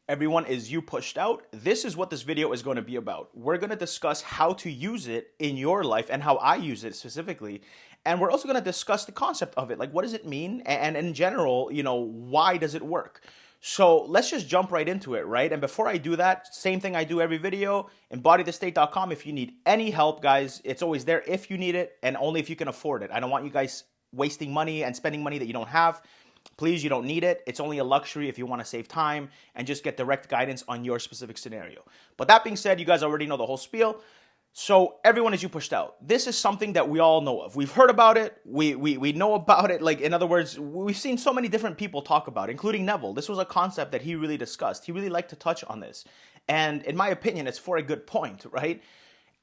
Everyone, is you pushed out? This is what this video is going to be about. We're going to discuss how to use it in your life and how I use it specifically. And we're also going to discuss the concept of it. Like, what does it mean? And in general, why does it work? So let's just jump right into it, right? And before I do that, same thing I do every video, embodythestate.com. If you need any help, guys, it's always there if you need it and only if you can afford it. I don't want you guys wasting money and spending money that you don't have. Please, you don't need it. It's only a luxury if you want to save time and just get direct guidance on your specific scenario. But that being said, you guys already know the whole spiel. So everyone is you pushed out. This is something that we all know of. We've heard about it. We know about it. Like, in other words, we've seen so many different people talk about it, including Neville. This was a concept that he really discussed. He really liked to touch on this. And in my opinion, it's for a good point, right?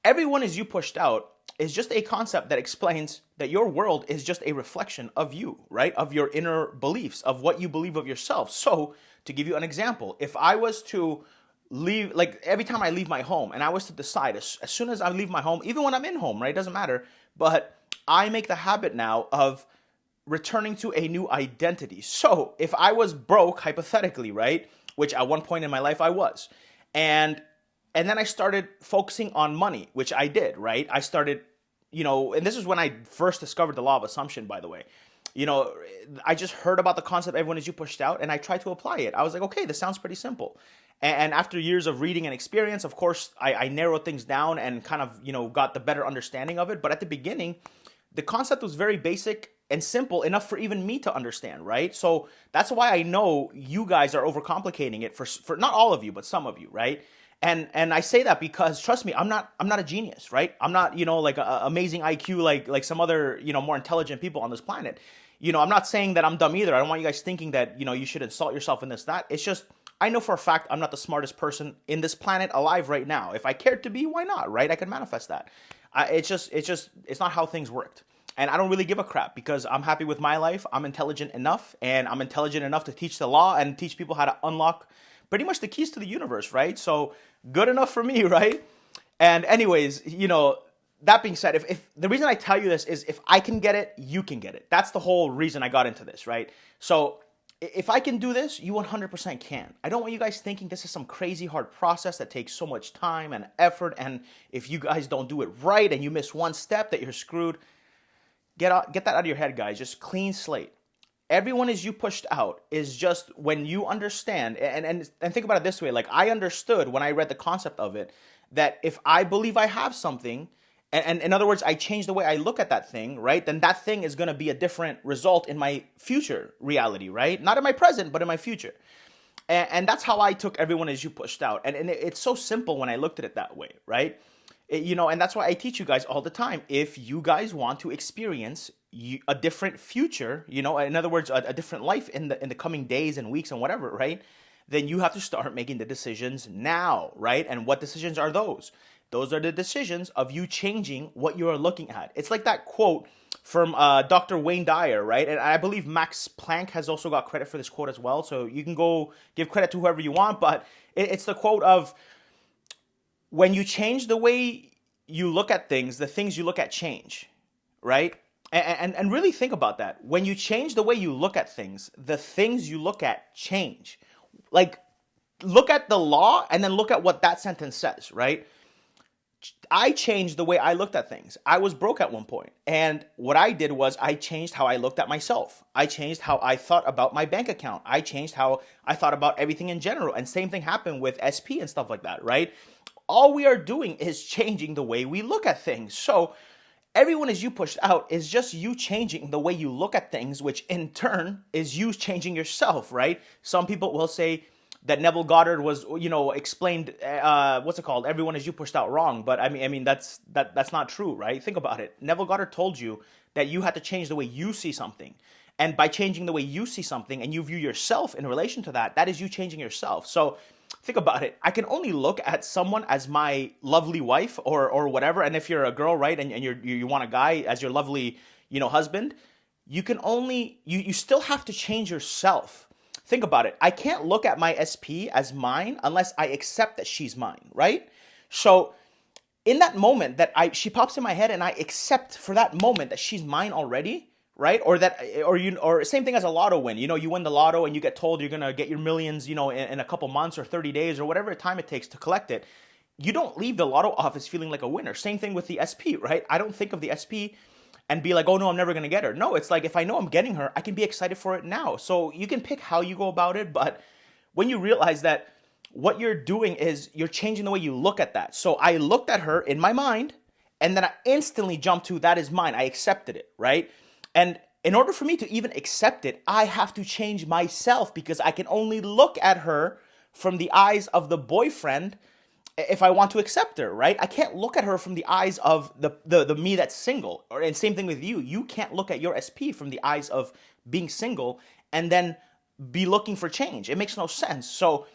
Everyone is you pushed out is just a concept that explains that your world is just a reflection of you, right? Of your inner beliefs, of what you believe of yourself. So, to give you an example, if I was to leave, like every time I leave my home and I was to decide as soon as I leave my home, even when I'm in home, right? It doesn't matter. But I make the habit now of returning to a new identity. So if I was broke, hypothetically, right? Which at one point in my life I was. And then I started focusing on money, which I did, right? I started, and this is when I first discovered the law of assumption, by the way. I just heard about the concept, everyone is you pushed out, and I tried to apply it. I was like, okay, this sounds pretty simple. And after years of reading and experience, of course, I narrowed things down and kind of, got the better understanding of it. But at the beginning, the concept was very basic and simple enough for even me to understand, right? So that's why I know you guys are overcomplicating it for not all of you, but some of you, right? And I say that because, trust me, I'm not a genius, right? I'm not, like a amazing IQ like some other, more intelligent people on this planet. I'm not saying that I'm dumb either. I don't want you guys thinking that, you should insult yourself in this, that. It's just, I know for a fact I'm not the smartest person in this planet alive right now. If I cared to be, why not, right? I can manifest that. It's not how things worked. And I don't really give a crap because I'm happy with my life. I'm intelligent enough, and I'm intelligent enough to teach the law and teach people how to unlock pretty much the keys to the universe, right? So good enough for me, right? And anyways, that being said, if the reason I tell you this is if I can get it, you can get it. That's the whole reason I got into this, right? So if I can do this, you 100% can. I don't want you guys thinking this is some crazy hard process that takes so much time and effort, and if you guys don't do it right and you miss one step that you're screwed. Get that out of your head, guys. Just clean slate. Everyone is you pushed out is just when you understand, and think about it this way. Like, I understood when I read the concept of it, that if I believe I have something, and in other words, I change the way I look at that thing, right? Then that thing is going to be a different result in my future reality, right? Not in my present, but in my future. And that's how I took everyone as you pushed out. And it's so simple when I looked at it that way, right? And that's why I teach you guys all the time. If you guys want to experience a different future, in other words, a different life in the coming days and weeks and whatever, right? Then you have to start making the decisions now, right? And what decisions are those? Those are the decisions of you changing what you are looking at. It's like that quote from Dr. Wayne Dyer, right? And I believe Max Planck has also got credit for this quote as well. So you can go give credit to whoever you want, but it's the quote of, when you change the way you look at things, the things you look at change, right? And really think about that. When you change the way you look at things, the things you look at change. Like, look at the law and then look at what that sentence says, right? I changed the way I looked at things. I was broke at one point. And what I did was I changed how I looked at myself. I changed how I thought about my bank account. I changed how I thought about everything in general. And same thing happened with SP and stuff like that, right? All we are doing is changing the way we look at things. So everyone is you pushed out is just you changing the way you look at things, which in turn is you changing yourself, right? Some people will say that Neville Goddard was, explained, what's it called? Everyone is you pushed out wrong. But I mean, that's not true, right? Think about it. Neville Goddard told you that you had to change the way you see something. And by changing the way you see something and you view yourself in relation to that, that is you changing yourself. So think about it. I can only look at someone as my lovely wife or whatever. And if you're a girl, right, and you want a guy as your lovely, husband, you can only, you still have to change yourself. Think about it. I can't look at my SP as mine unless I accept that she's mine, right? So in that moment that she pops in my head and I accept for that moment that she's mine already, right? Or same thing as a lotto win. You win the lotto and you get told you're gonna get your millions, in a couple months or 30 days or whatever time it takes to collect it. You don't leave the lotto office feeling like a winner. Same thing with the SP, right? I don't think of the SP and be like, oh no, I'm never gonna get her. No, it's like if I know I'm getting her, I can be excited for it now. So you can pick how you go about it, but when you realize that what you're doing is you're changing the way you look at that. So I looked at her in my mind, and then I instantly jumped to that is mine. I accepted it, right? And in order for me to even accept it, I have to change myself because I can only look at her from the eyes of the boyfriend if I want to accept her, right? I can't look at her from the eyes of the me that's single. And same thing with you. You can't look at your SP from the eyes of being single and then be looking for change. It makes no sense. So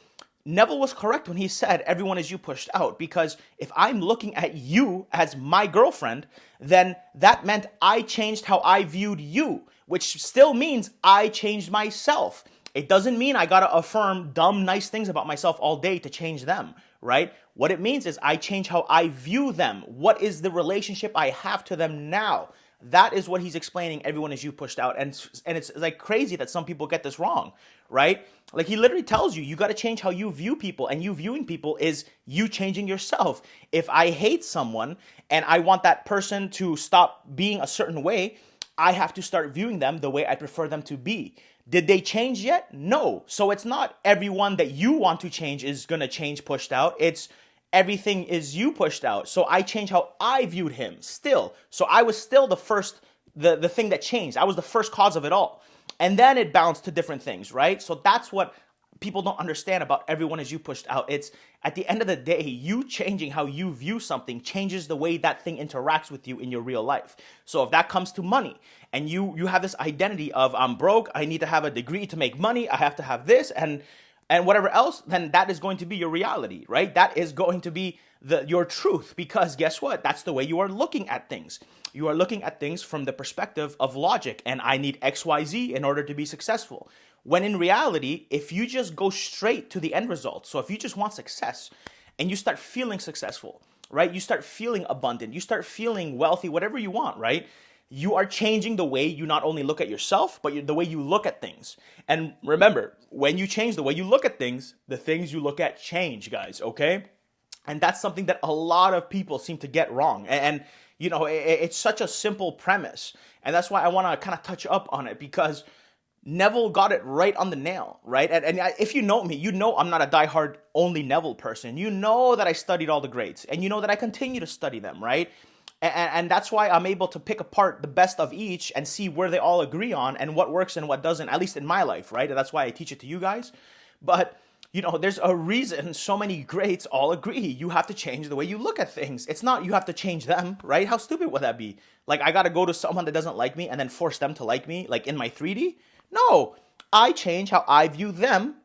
Neville was correct when he said everyone is you pushed out, because if I'm looking at you as my girlfriend, then that meant I changed how I viewed you, which still means I changed myself. It doesn't mean I gotta affirm dumb, nice things about myself all day to change them, right? What it means is I change how I view them. What is the relationship I have to them now? That is what he's explaining. Everyone is you pushed out. And it's like crazy that some people get this wrong, right? Like he literally tells you got to change how you view people, and you viewing people is you changing yourself. If I hate someone and I want that person to stop being a certain way, I have to start viewing them the way I prefer them to be. Did they change yet? No. So it's not everyone that you want to change is going to change pushed out. It's everything is you pushed out. So I changed how I viewed him still. So I was still the first, the thing that changed. I was the first cause of it all. And then it bounced to different things, right? So that's what people don't understand about everyone is you pushed out. It's at the end of the day, you changing how you view something changes the way that thing interacts with you in your real life. So if that comes to money and you have this identity of I'm broke, I need to have a degree to make money, I have to have this and whatever else, then that is going to be your reality, right? That is going to be your truth, because guess what? That's the way you are looking at things. You are looking at things from the perspective of logic, and I need XYZ in order to be successful. When in reality, if you just go straight to the end result, so if you just want success and you start feeling successful, right? You start feeling abundant, you start feeling wealthy, whatever you want, right? You are changing the way you not only look at yourself, but the way you look at things. And remember, when you change the way you look at things, the things you look at change, guys, okay? And that's something that a lot of people seem to get wrong. And it's such a simple premise. And that's why I want to kind of touch up on it, because Neville got it right on the nail, right? And if you know me, you know I'm not a diehard only Neville person. You know that I studied all the greats, and you know that I continue to study them, right? And that's why I'm able to pick apart the best of each and see where they all agree on and what works and what doesn't, at least in my life, right? And that's why I teach it to you guys. But, there's a reason so many greats all agree. You have to change the way you look at things. It's not you have to change them, right? How stupid would that be? Like, I got to go to someone that doesn't like me and then force them to like me, like in my 3D? No, I change how I view them,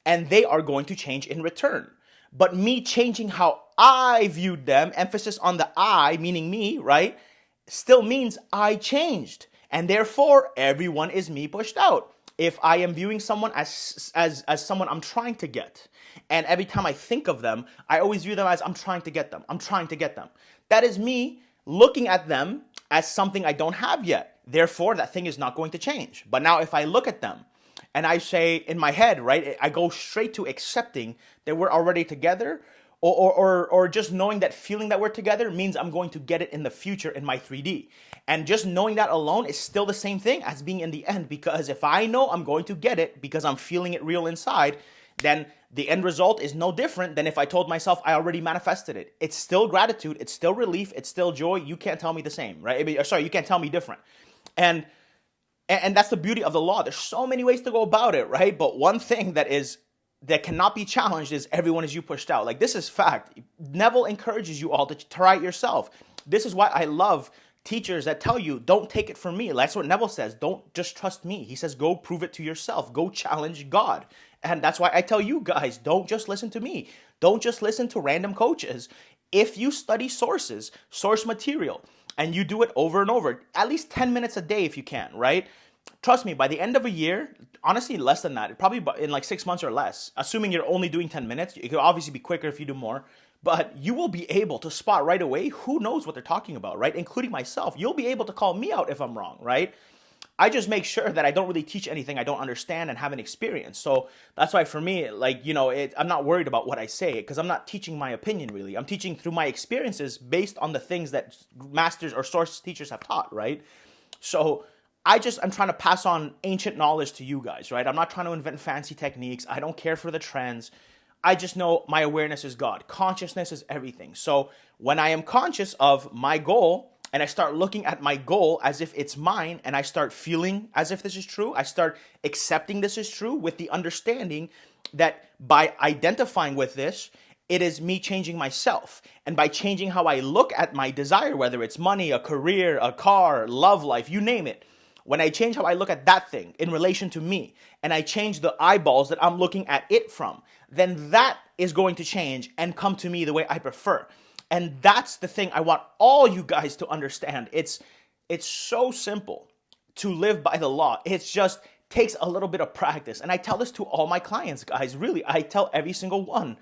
and they are going to change in return. But me changing how I viewed them, emphasis on the I, meaning me, right, still means I changed. And therefore, everyone is me pushed out. If I am viewing someone as someone I'm trying to get, and every time I think of them, I always view them as I'm trying to get them. I'm trying to get them. That is me looking at them as something I don't have yet. Therefore, that thing is not going to change. But now if I look at them and I say in my head, right, I go straight to accepting that we're already together, or just knowing that feeling that we're together means I'm going to get it in the future in my 3D. And just knowing that alone is still the same thing as being in the end, because if I know I'm going to get it because I'm feeling it real inside, then the end result is no different than if I told myself I already manifested it. It's still gratitude, it's still relief, it's still joy. You can't tell me the same, right? You can't tell me different. And that's the beauty of the law. There's so many ways to go about it, right? But one thing that cannot be challenged is everyone is you pushed out. Like, this is fact. Neville encourages you all to try it yourself. This is why I love teachers that tell you, don't take it from me. That's what Neville says. Don't just trust me. He says, go prove it to yourself. Go challenge God. And that's why I tell you guys, don't just listen to me. Don't just listen to random coaches. If you study sources, source material, and you do it over and over, at least 10 minutes a day if you can, right? Trust me, by the end of a year, honestly, less than that, probably in like 6 months or less, assuming you're only doing 10 minutes, it could obviously be quicker if you do more, but you will be able to spot right away who knows what they're talking about, right? Including myself. You'll be able to call me out if I'm wrong, right? I just make sure that I don't really teach anything I don't understand and haven't experienced. So that's why for me, like, I'm not worried about what I say because I'm not teaching my opinion really. I'm teaching through my experiences based on the things that masters or source teachers have taught, right? So I'm trying to pass on ancient knowledge to you guys, right? I'm not trying to invent fancy techniques. I don't care for the trends. I just know my awareness is God. Consciousness is everything. So when I am conscious of my goal, and I start looking at my goal as if it's mine, and I start feeling as if this is true, I start accepting this is true with the understanding that by identifying with this, it is me changing myself. And by changing how I look at my desire, whether it's money, a career, a car, love life, you name it, when I change how I look at that thing in relation to me, and I change the eyeballs that I'm looking at it from, then that is going to change and come to me the way I prefer. And that's the thing I want all you guys to understand. It's so simple to live by the law. It just takes a little bit of practice. And I tell this to all my clients, guys. Really, I tell every single one.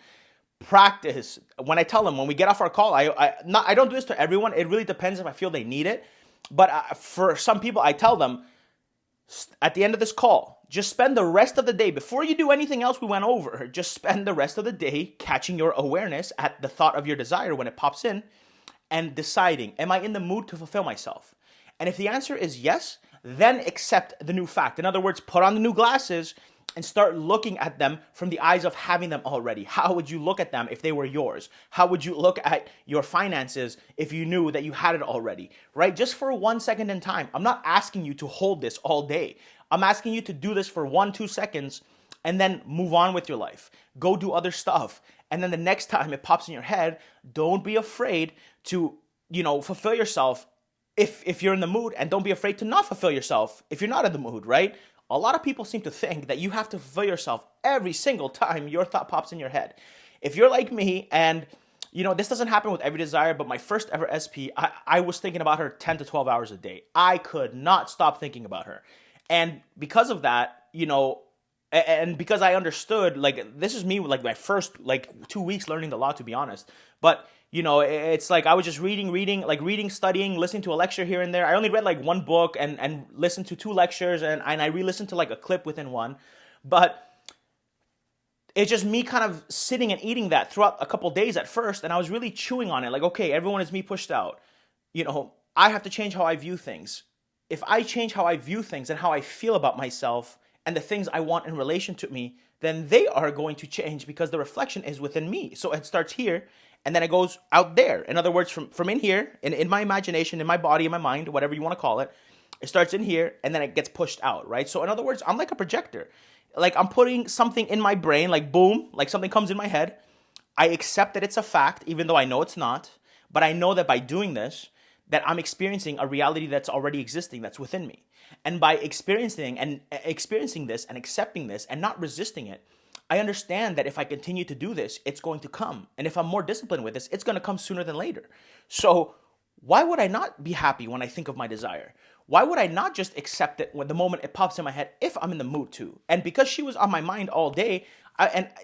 Practice. When I tell them, when we get off our call, I don't do this to everyone. It really depends if I feel they need it. But for some people, I tell them, at the end of this call, just spend the rest of the day, before you do anything else we went over, just spend the rest of the day catching your awareness at the thought of your desire when it pops in and deciding, am I in the mood to fulfill myself? And if the answer is yes, then accept the new fact. In other words, put on the new glasses and start looking at them from the eyes of having them already. How would you look at them if they were yours? How would you look at your finances if you knew that you had it already, right? Just for 1 second in time. I'm not asking you to hold this all day. I'm asking you to do this for 1-2 seconds and then move on with your life. Go do other stuff. And then the next time it pops in your head, don't be afraid to, fulfill yourself if you're in the mood, and don't be afraid to not fulfill yourself if you're not in the mood, right? A lot of people seem to think that you have to fulfill yourself every single time your thought pops in your head. If you're like me, and this doesn't happen with every desire, but my first ever SP, I was thinking about her 10 to 12 hours a day. I could not stop thinking about her. And because of that, and because I understood, like, this is me, like, my first, 2 weeks learning the law, to be honest. But, it's like I was just reading, studying, listening to a lecture here and there. I only read, one book and listened to 2 lectures, and I re-listened to, a clip within one. But it's just me kind of sitting and eating that throughout a couple days at first, and I was really chewing on it. Like, okay, everyone is me pushed out. I have to change how I view things. If I change how I view things and how I feel about myself and the things I want in relation to me, then they are going to change because the reflection is within me. So it starts here, and then it goes out there. In other words, from in here, in my imagination, in my body, in my mind, whatever you want to call it, it starts in here, and then it gets pushed out, right? So in other words, I'm like a projector. Like, I'm putting something in my brain, like boom, like something comes in my head. I accept that it's a fact, even though I know it's not. But I know that by doing this, that I'm experiencing a reality that's already existing, that's within me. And by experiencing this and accepting this and not resisting it, I understand that if I continue to do this, it's going to come. And if I'm more disciplined with this, it's going to come sooner than later. So why would I not be happy when I think of my desire? Why would I not just accept it when the moment it pops in my head if I'm in the mood to? And because she was on my mind all day,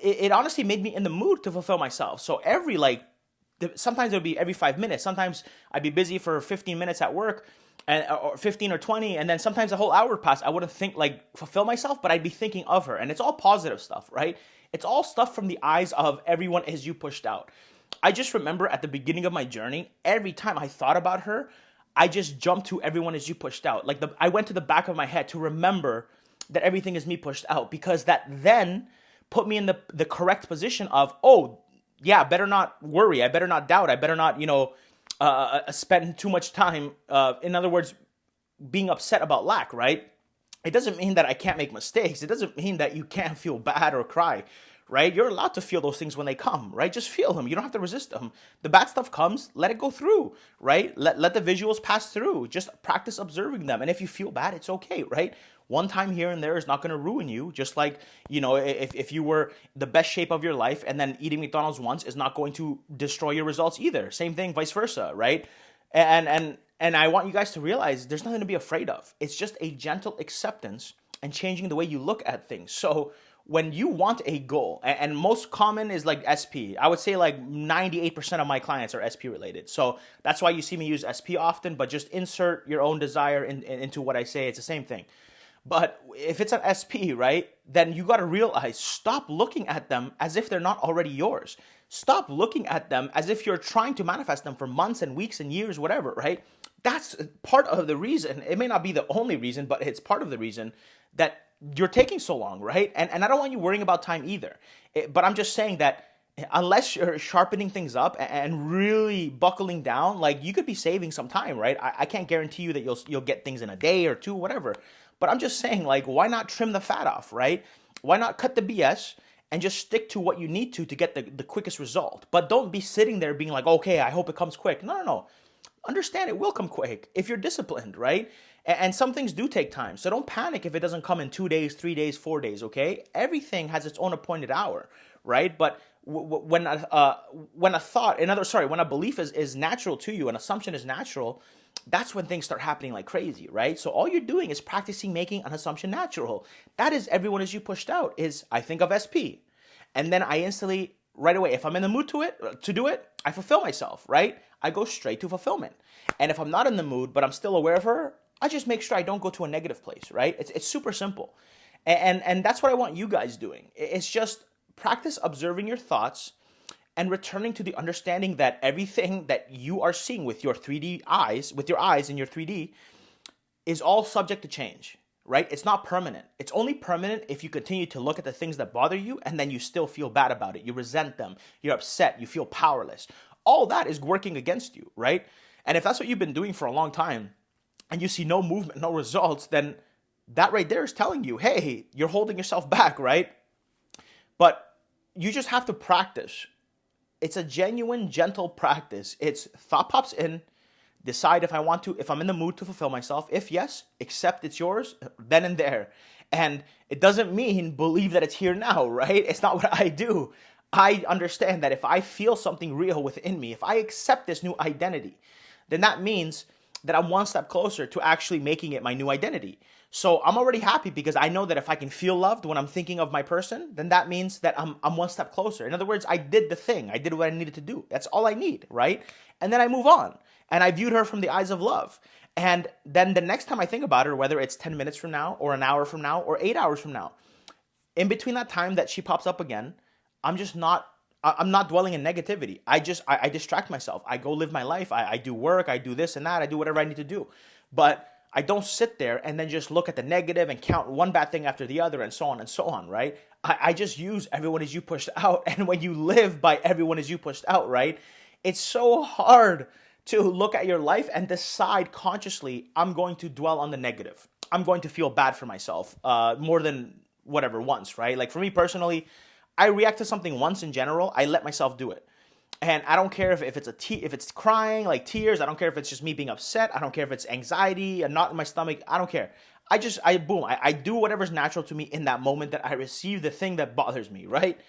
it honestly made me in the mood to fulfill myself. So sometimes it would be every 5 minutes. Sometimes I'd be busy for 15 minutes at work, or 15 or 20, and then sometimes a whole hour would pass. I wouldn't fulfill myself, but I'd be thinking of her. And it's all positive stuff, right? It's all stuff from the eyes of everyone as you pushed out. I just remember at the beginning of my journey, every time I thought about her, I just jumped to everyone as you pushed out. I went to the back of my head to remember that everything is me pushed out, because that then put me in the correct position of, oh, yeah, I better not worry. I better not doubt. I better not, spend too much time. In other words, being upset about lack, right? It doesn't mean that I can't make mistakes. It doesn't mean that you can't feel bad or cry, right? You're allowed to feel those things when they come, right? Just feel them. You don't have to resist them. The bad stuff comes, let it go through, right? Let the visuals pass through. Just practice observing them. And if you feel bad, it's okay, right? One time here and there is not going to ruin you. Just like, if you were the best shape of your life, and then eating McDonald's once is not going to destroy your results either. Same thing, vice versa, right? And I want you guys to realize there's nothing to be afraid of. It's just a gentle acceptance and changing the way you look at things. So when you want a goal, and most common is like SP. I would say like 98% of my clients are SP related. So that's why you see me use SP often, but just insert your own desire into what I say. It's the same thing. But if it's an SP, right, then you got to realize, stop looking at them as if they're not already yours. Stop looking at them as if you're trying to manifest them for months and weeks and years, whatever, right? That's part of the reason. It may not be the only reason, but it's part of the reason that you're taking so long, right? And I don't want you worrying about time either. But I'm just saying that unless you're sharpening things up and really buckling down, like, you could be saving some time, right? I can't guarantee you that you'll get things in a day or two, whatever. But I'm just saying, like, why not trim the fat off, right? Why not cut the BS and just stick to what you need to get the quickest result? But don't be sitting there being like, okay, I hope it comes quick. No. Understand it will come quick if you're disciplined, right? And some things do take time. So don't panic if it doesn't come in 2 days, 3 days, 4 days, okay? Everything has its own appointed hour, right? But when a thought, when a belief is natural to you, an assumption is natural, that's when things start happening like crazy, right? So all you're doing is practicing making an assumption natural. That is everyone as you pushed out is, I think of SP. And then I instantly, right away, if I'm in the mood to do it, I fulfill myself, right? I go straight to fulfillment. And if I'm not in the mood, but I'm still aware of her, I just make sure I don't go to a negative place, right? It's super simple. And that's what I want you guys doing. It's just practice observing your thoughts and returning to the understanding that everything that you are seeing with your 3D eyes, with your eyes in your 3D, is all subject to change, right? It's not permanent. It's only permanent if you continue to look at the things that bother you and then you still feel bad about it. You resent them. You're upset. You feel powerless. All that is working against you, right? And if that's what you've been doing for a long time and you see no movement, no results, then that right there is telling you, hey, you're holding yourself back, right? But you just have to practice. It's a genuine, gentle practice. It's thought pops in, decide if I'm in the mood to fulfill myself. If yes, accept it's yours then and there. And it doesn't mean believe that it's here now, right? It's not what I do. I understand that if I feel something real within me, if I accept this new identity, then that means that I'm one step closer to actually making it my new identity. So I'm already happy because I know that if I can feel loved when I'm thinking of my person, then that means that I'm one step closer. In other words, I did the thing. I did what I needed to do. That's all I need, right? And then I move on. And I viewed her from the eyes of love. And then the next time I think about her, whether it's 10 minutes from now or an hour from now or 8 hours from now, in between that time that she pops up again, I'm not dwelling in negativity. I distract myself. I go live my life. I do work. I do this and that. I do whatever I need to do. But I don't sit there and then just look at the negative and count one bad thing after the other and so on, right? I just use everyone as you pushed out. And when you live by everyone as you pushed out, right, it's so hard to look at your life and decide consciously, I'm going to dwell on the negative. I'm going to feel bad for myself more than whatever once, right? Like for me personally, I react to something once in general, I let myself do it. And I don't care if it's crying, like tears. I don't care if it's just me being upset. I don't care if it's anxiety, a knot in my stomach. I don't care. I do whatever's natural to me in that moment that I receive the thing that bothers me, right?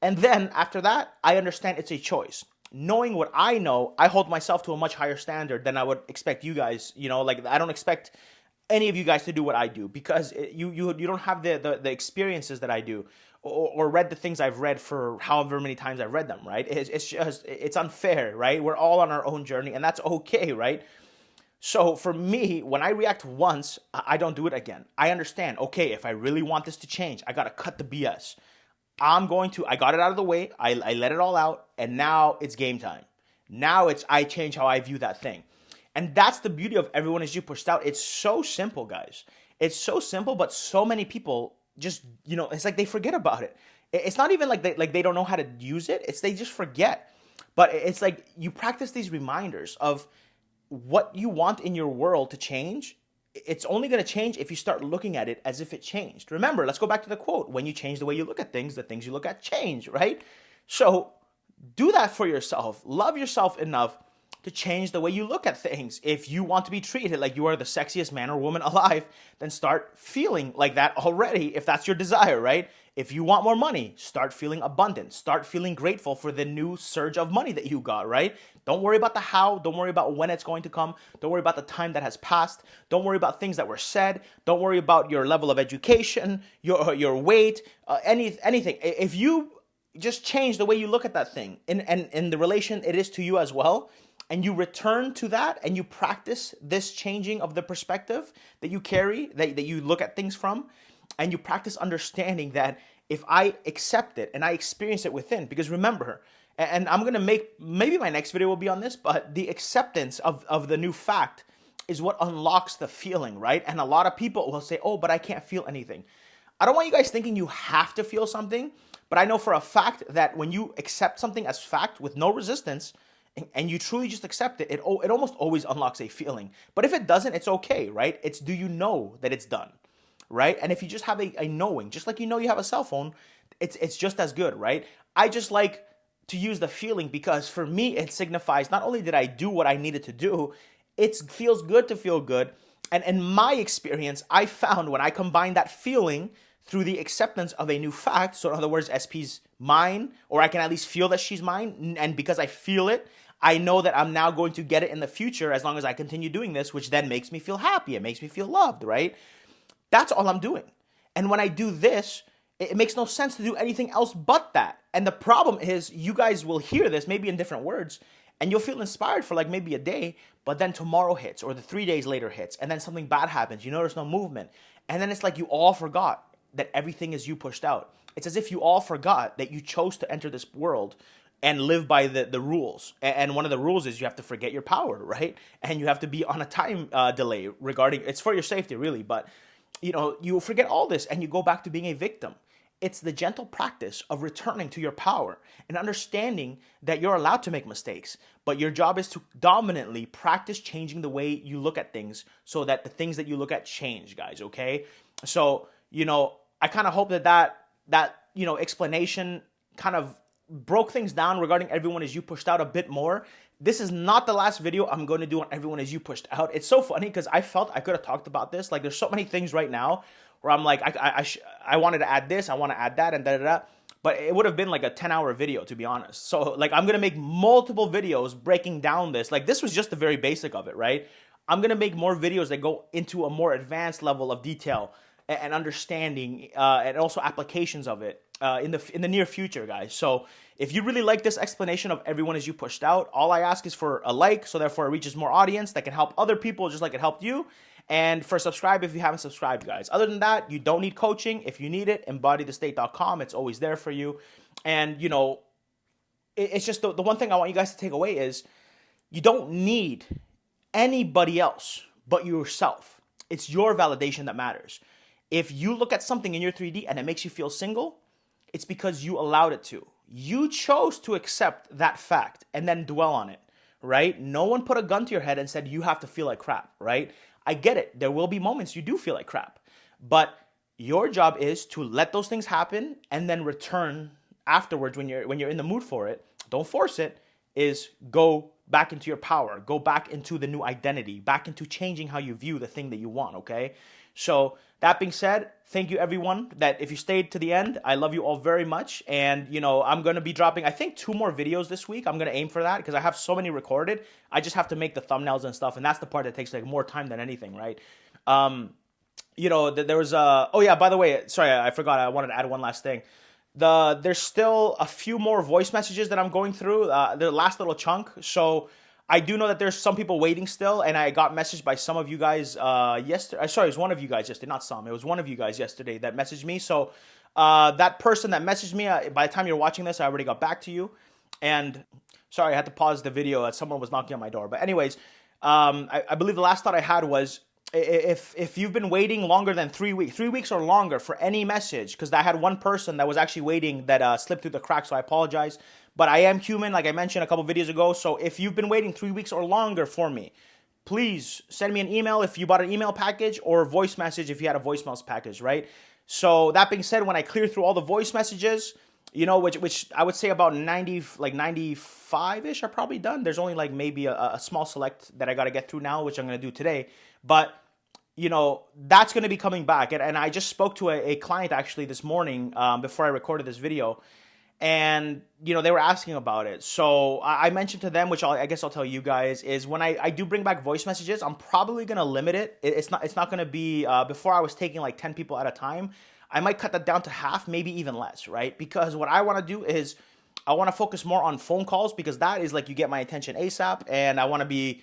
And then after that, I understand it's a choice. Knowing what I know, I hold myself to a much higher standard than I would expect you guys, like I don't expect any of you guys to do what I do because you don't have the experiences that I do. Or read the things I've read for however many times I've read them, right? It's unfair, right? We're all on our own journey, and that's okay, right? So for me, when I react once, I don't do it again. I understand, okay, if I really want this to change, I got to cut the BS. I got it out of the way, I let it all out, and now it's game time. Now I change how I view that thing. And that's the beauty of everyone as you pushed out. It's so simple, guys. It's so simple, but so many people just, it's like they forget about it. It's not even like they don't know how to use it. They just forget. But it's like you practice these reminders of what you want in your world to change. It's only going to change if you start looking at it as if it changed. Remember, let's go back to the quote. When you change the way you look at things, the things you look at change, right? So do that for yourself. Love yourself enough to change the way you look at things. If you want to be treated like you are the sexiest man or woman alive, then start feeling like that already if that's your desire, right? If you want more money, start feeling abundant. Start feeling grateful for the new surge of money that you got, right? Don't worry about the how. Don't worry about when it's going to come. Don't worry about the time that has passed. Don't worry about things that were said. Don't worry about your level of education, your weight, anything. If you just change the way you look at that thing and in the relation it is to you as well, and you return to that and you practice this changing of the perspective that you carry, that you look at things from, and you practice understanding that if I accept it and I experience it within, because remember, and I'm going to make, maybe my next video will be on this, but the acceptance of the new fact is what unlocks the feeling, right? And a lot of people will say, oh, but I can't feel anything. I don't want you guys thinking you have to feel something, but I know for a fact that when you accept something as fact with no resistance, and you truly just accept it, it almost always unlocks a feeling. But if it doesn't, it's okay, right? It's, do you know that it's done, right? And if you just have a knowing, just like you know you have a cell phone, it's just as good, right? I just like to use the feeling because for me, it signifies not only did I do what I needed to do, it feels good to feel good. And in my experience, I found when I combine that feeling through the acceptance of a new fact, so in other words, SP's mine, or I can at least feel that she's mine, and because I feel it, I know that I'm now going to get it in the future as long as I continue doing this, which then makes me feel happy. It makes me feel loved, right? That's all I'm doing. And when I do this, it makes no sense to do anything else but that. And the problem is you guys will hear this maybe in different words and you'll feel inspired for like maybe a day, but then tomorrow hits or the 3 days later hits and then something bad happens. You notice no movement. And then it's like you all forgot that everything is you pushed out. It's as if you all forgot that you chose to enter this world and live by the rules. And one of the rules is you have to forget your power, right? And you have to be on a time delay regarding, it's for your safety really, but you know, you forget all this and you go back to being a victim. It's the gentle practice of returning to your power and understanding that you're allowed to make mistakes, but your job is to dominantly practice changing the way you look at things so that the things that you look at change, guys, okay? So, you know, I kind of hope that you know, explanation kind of broke things down regarding Everyone Is You Pushed Out a bit more. This is not the last video I'm going to do on Everyone Is You Pushed Out. It's so funny because I felt I could have talked about this. Like, there's so many things right now where I'm like, I wanted to add this, I want to add that, and da-da-da. But it would have been like a 10-hour video, to be honest. So, like, I'm going to make multiple videos breaking down this. Like, this was just the very basic of it, right? I'm going to make more videos that go into a more advanced level of detail and understanding and also applications of it in the near future, guys. So if you really like this explanation of Everyone Is You Pushed Out, all I ask is for a like, so therefore it reaches more audience that can help other people just like it helped you. And for subscribe if you haven't subscribed, guys. Other than that, you don't need coaching. If you need it, embodythestate.com. It's always there for you. And, you know, it's just the one thing I want you guys to take away is you don't need anybody else but yourself. It's your validation that matters. If you look at something in your 3D and it makes you feel single, it's because you allowed it to. You chose to accept that fact and then dwell on it, right? No one put a gun to your head and said you have to feel like crap, right? I get it. There will be moments you do feel like crap. But your job is to let those things happen and then return afterwards when you're in the mood for it. Don't force it. Is go back into your power. Go back into the new identity. Back into changing how you view the thing that you want, okay? So that being said, thank you everyone that if you stayed to the end, I love you all very much. And, you know, I'm going to be dropping, I think 2 more videos this week. I'm going to aim for that because I have so many recorded. I just have to make the thumbnails and stuff. And that's the part that takes like more time than anything, right? You know, there was oh yeah, by the way, sorry, I forgot. I wanted to add one last thing. There's still a few more voice messages that I'm going through, the last little chunk. So I do know that there's some people waiting still, and I got messaged by some of you guys yesterday. Sorry, it was one of you guys yesterday, not some. It was one of you guys yesterday that messaged me. So that person that messaged me, by the time you're watching this, I already got back to you. And sorry, I had to pause the video as someone was knocking on my door. But anyways, I believe the last thought I had was, if you've been waiting longer than 3 weeks or longer for any message, because I had one person that was actually waiting that slipped through the cracks, so I apologize. But I am human, like I mentioned a couple videos ago. So if you've been waiting 3 weeks or longer for me, please send me an email if you bought an email package or a voice message if you had a voicemails package, right? So that being said, when I clear through all the voice messages, which I would say about 90, like 95-ish are probably done. There's only like maybe a small select that I got to get through now, which I'm going to do today. But, that's going to be coming back. And I just spoke to a client actually this morning before I recorded this video. And, they were asking about it. So I mentioned to them, which I guess I'll tell you guys, is when I do bring back voice messages, I'm probably going to limit it. It's not going to be, before I was taking like 10 people at a time. I might cut that down to half, maybe even less, right? Because what I want to do is I want to focus more on phone calls, because that is like you get my attention ASAP, and I want to be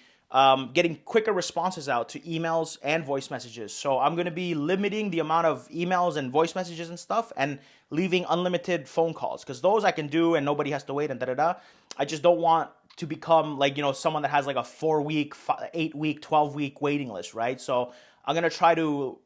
getting quicker responses out to emails and voice messages. So I'm going to be limiting the amount of emails and voice messages and stuff, and leaving unlimited phone calls, because those I can do and nobody has to wait and da-da-da. I just don't want to become like, someone that has like a 4-week, 8-week, 12-week waiting list, right? So I'm going to try to,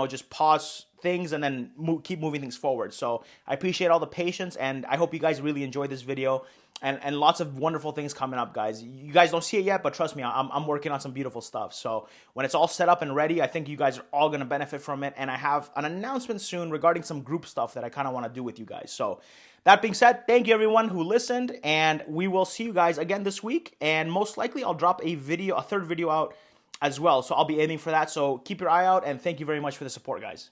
just pause things and then keep moving things forward. So I appreciate all the patience, and I hope you guys really enjoyed this video, and lots of wonderful things coming up, guys. You guys don't see it yet, but trust me, I'm working on some beautiful stuff. So when it's all set up and ready, I think you guys are all going to benefit from it. And I have an announcement soon regarding some group stuff that I kind of want to do with you guys. So that being said, thank you everyone who listened, and we will see you guys again this week. And most likely I'll drop a third video out as well. So I'll be aiming for that. So keep your eye out, and thank you very much for the support, guys.